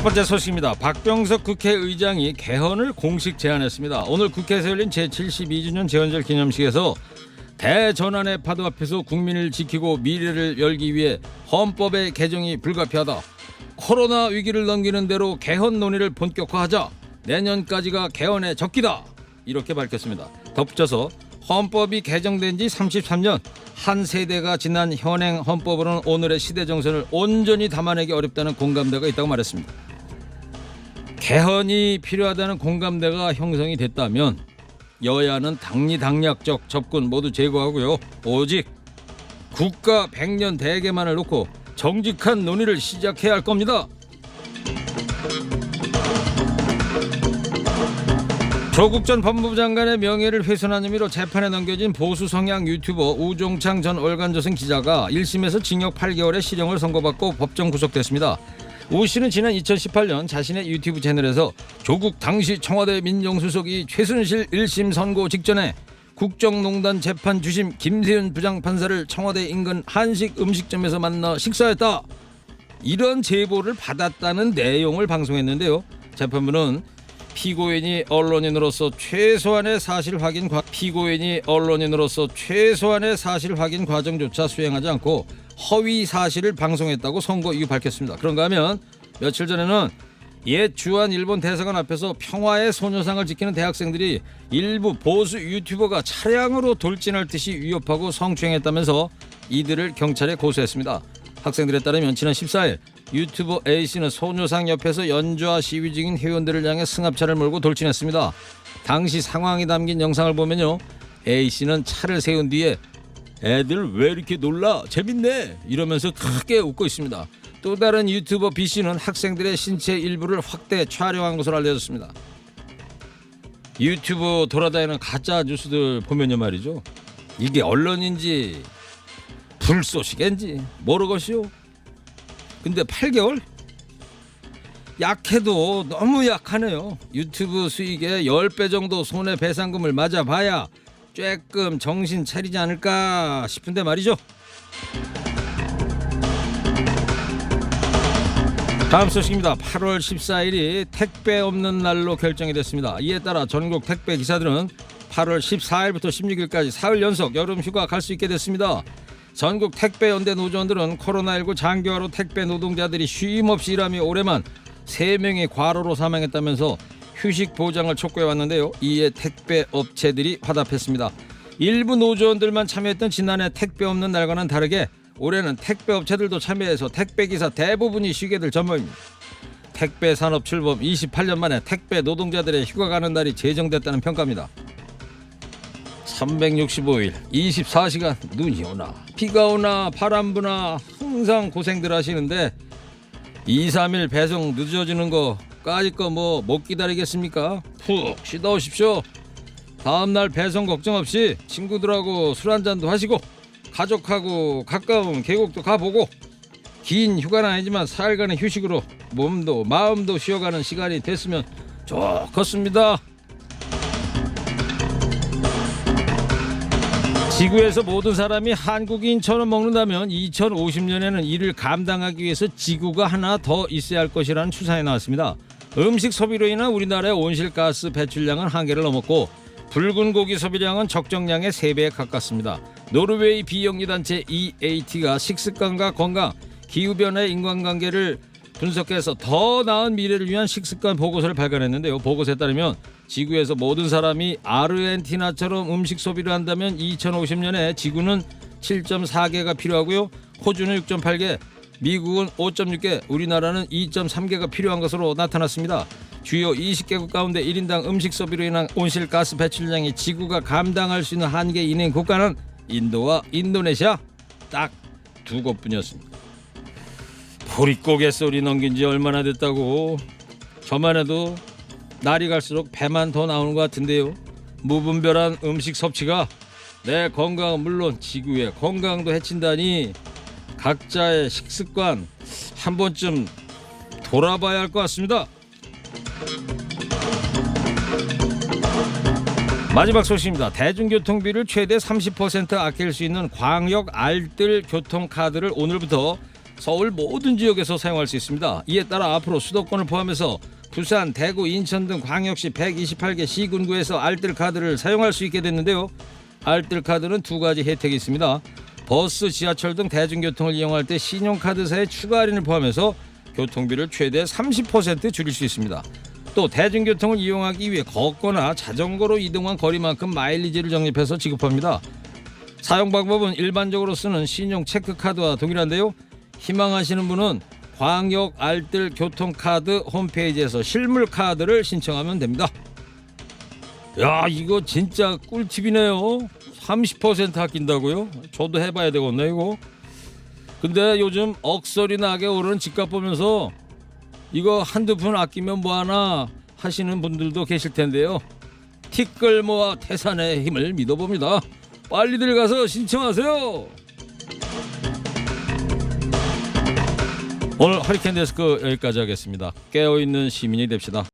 첫 번째 소식입니다. 박병석 국회의장이 개헌을 공식 제안했습니다. 오늘 국회에서 열린 제72주년 제헌절 기념식에서 대전환의 파도 앞에서 국민을 지키고 미래를 열기 위해 헌법의 개정이 불가피하다. 코로나 위기를 넘기는 대로 개헌 논의를 본격화하자. 내년까지가 개헌의 적기다. 이렇게 밝혔습니다. 덧붙여서 헌법이 개정된 지 33년, 한 세대가 지난 현행 헌법으로는 오늘의 시대 정신을 온전히 담아내기 어렵다는 공감대가 있다고 말했습니다. 개헌이 필요하다는 공감대가 형성이 됐다면 여야는 당리당략적 접근 모두 제거하고요. 오직 국가 100년 대계만을 놓고 정직한 논의를 시작해야 할 겁니다. 조국 전 법무부 장관의 명예를 훼손한 혐의로 재판에 넘겨진 보수 성향 유튜버 우종창 전 월간조선 기자가 1심에서 징역 8개월의 실형을 선고받고 법정 구속됐습니다. 우 씨는 지난 2018년 자신의 유튜브 채널에서 조국 당시 청와대 민정수석이 최순실 1심 선고 직전에 국정농단 재판 주심 김세윤 부장판사를 청와대 인근 한식 음식점에서 만나 식사했다. 이런 제보를 받았다는 내용을 방송했는데요. 재판부는 피고인이 언론인으로서 최소한의 사실 확인 과정조차 수행하지 않고 허위 사실을 방송했다고 선고 이후 밝혔습니다. 그런가 하면 며칠 전에는 옛 주한 일본 대사관 앞에서 평화의 소녀상을 지키는 대학생들이 일부 보수 유튜버가 차량으로 돌진할 듯이 위협하고 성추행했다면서 이들을 경찰에 고소했습니다. 학생들에 따르면 지난 14일 유튜버 A씨는 소녀상 옆에서 연주와 시위 중인 회원들을 향해 승합차를 몰고 돌진했습니다. 당시 상황이 담긴 영상을 보면요, A씨는 차를 세운 뒤에 애들 왜 이렇게 놀라? 재밌네! 이러면서 크게 웃고 있습니다. 또 다른 유튜버 B씨는 학생들의 신체 일부를 확대 촬영한 것으로 알려졌습니다. 유튜브 돌아다니는 가짜 뉴스들 보면요 말이죠, 이게 언론인지 불쏘시개인지 모르겠시오. 근데 8개월? 약해도 너무 약하네요. 유튜브 수익의 10배 정도 손해배상금을 맞아봐야 조금 정신 차리지 않을까 싶은데 말이죠. 다음 소식입니다. 8월 14일이 택배 없는 날로 결정이 됐습니다. 이에 따라 전국 택배 기사들은 8월 14일부터 16일까지 사흘 연속 여름 휴가 갈 수 있게 됐습니다. 전국 택배연대 노조원들은 코로나19 장기화로 택배 노동자들이 쉼없이 일하며 올해만 3명이 과로로 사망했다면서 휴식 보장을 촉구해왔는데요. 이에 택배 업체들이 화답했습니다. 일부 노조원들만 참여했던 지난해 택배 없는 날과는 다르게 올해는 택배 업체들도 참여해서 택배기사 대부분이 쉬게 될 전망입니다. 택배 산업 출범 28년 만에 택배 노동자들의 휴가 가는 날이 제정됐다는 평가입니다. 365일 24시간 눈이 오나 비가 오나 바람 부나 항상 고생들 하시는데 2, 3일 배송 늦어지는 거까짓 거 뭐 못 기다리겠습니까? 푹 쉬다 오십시오. 다음날 배송 걱정 없이 친구들하고 술 한잔도 하시고 가족하고 가까운 계곡도 가보고 긴 휴가는 아니지만 사흘간의 휴식으로 몸도 마음도 쉬어가는 시간이 됐으면 좋겠습니다. 지구에서 모든 사람이 한국인처럼 먹는다면 2050년에는 이를 감당하기 위해서 지구가 하나 더 있어야 할 것이라는 추산이 나왔습니다. 음식 소비로 인한 우리나라의 온실가스 배출량은 한계를 넘었고 붉은 고기 소비량은 적정량의 3배에 가깝습니다. 노르웨이 비영리단체 EAT가 식습관과 건강, 기후변화의 인과관계를 분석해서 더 나은 미래를 위한 식습관 보고서를 발간했는데요. 보고서에 따르면 지구에서 모든 사람이 아르헨티나처럼 음식 소비를 한다면 2050년에 지구는 7.4개가 필요하고요. 호주는 6.8개, 미국은 5.6개, 우리나라는 2.3개가 필요한 것으로 나타났습니다. 주요 20개국 가운데 1인당 음식 소비로 인한 온실가스 배출량이 지구가 감당할 수 있는 한계 이내인 국가는 인도와 인도네시아 딱 2곳뿐이었습니다. 보릿고개 소리 넘긴 지 얼마나 됐다고. 저만 해도 날이 갈수록 배만 더 나오는 것 같은데요. 무분별한 음식 섭취가 내 건강은 물론 지구의 건강도 해친다니 각자의 식습관 한 번쯤 돌아봐야 할 것 같습니다. 마지막 소식입니다. 대중교통비를 최대 30% 아낄 수 있는 광역 알뜰 교통카드를 오늘부터 서울 모든 지역에서 사용할 수 있습니다. 이에 따라 앞으로 수도권을 포함해서 부산, 대구, 인천 등 광역시 128개 시군구에서 알뜰카드를 사용할 수 있게 됐는데요. 알뜰카드는 두 가지 혜택이 있습니다. 버스, 지하철 등 대중교통을 이용할 때 신용카드사의 추가 할인을 포함해서 교통비를 최대 30% 줄일 수 있습니다. 또 대중교통을 이용하기 위해 걷거나 자전거로 이동한 거리만큼 마일리지를 적립해서 지급합니다. 사용 방법은 일반적으로 쓰는 신용 체크카드와 동일한데요. 희망하시는 분은 광역 알뜰 교통카드 홈페이지에서 실물 카드를 신청하면 됩니다. 야, 이거 진짜 꿀팁이네요. 30% 아낀다고요? 저도 해봐야 되겠네 이거. 근데 요즘 억소리 나게 오르는 집값 보면서 이거 한두 푼 아끼면 뭐하나 하시는 분들도 계실 텐데요. 티끌 모아 태산의 힘을 믿어봅니다. 빨리들 가서 신청하세요. 오늘 허리케인 데스크 여기까지 하겠습니다. 깨어있는 시민이 됩시다.